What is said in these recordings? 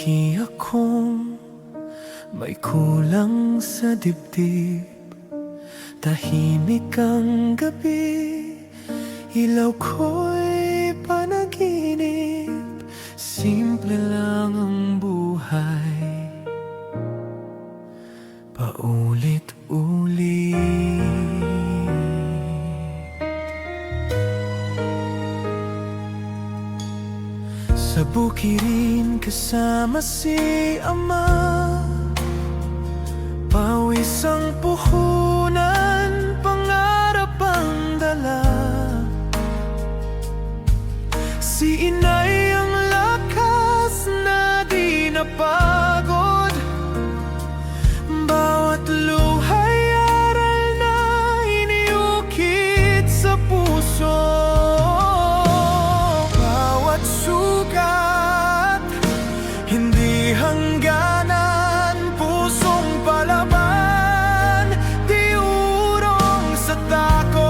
Lagi akong may kulang sa dibdib. Tahimik ang gabi, ilaw ko'y panaginip. Simple lang ang buhay, paulit-ulit. Sa bukirin kasama si Ama, pawis ang puhunan, pangarap ang dala. Si Inay ang lakas na di napagod, bawat luhay aral na iniukit sa puso. Bawat sugat, hindi hangganan, pusong palaban, di urong sa takot.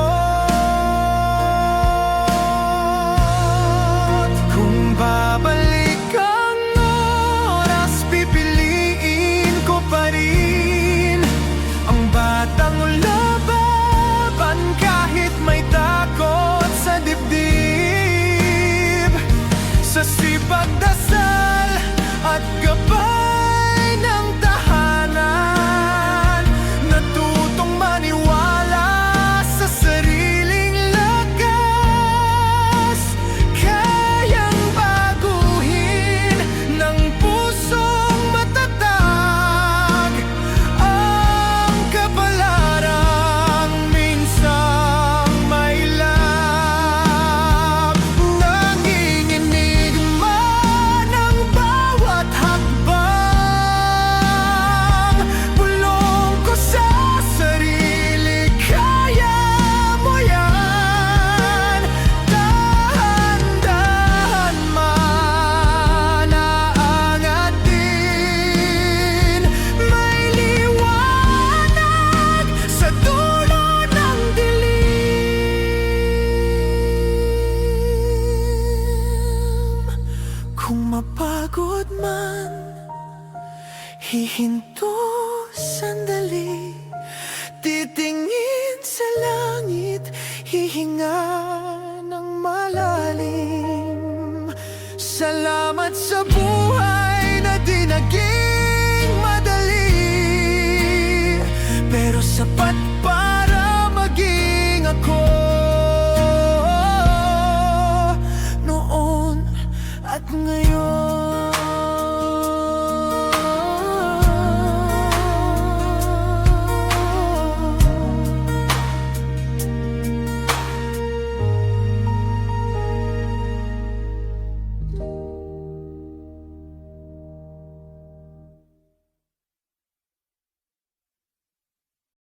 Kung babalik ang oras, pipiliin ko pa rin ang batang laban, kahit may takot sa dibdib. Sa sipag, dasal at gabay ng tahanan, natutong maniwala sa sariling lakas. Kayang baguhin ng pusong matatag ang kapalarang minsang may lab. Nanginginig man ang bawat hakbang, bulong ko sa sarili, kaya mo yan. Dahan-dahan man aangat din, may liwanag sa dulo ng dilim. Kung mapagod man, hihinto sandali, titingin sa langit, hihinga ng malalim. Salamat sa buhay na di naging madali, pero sa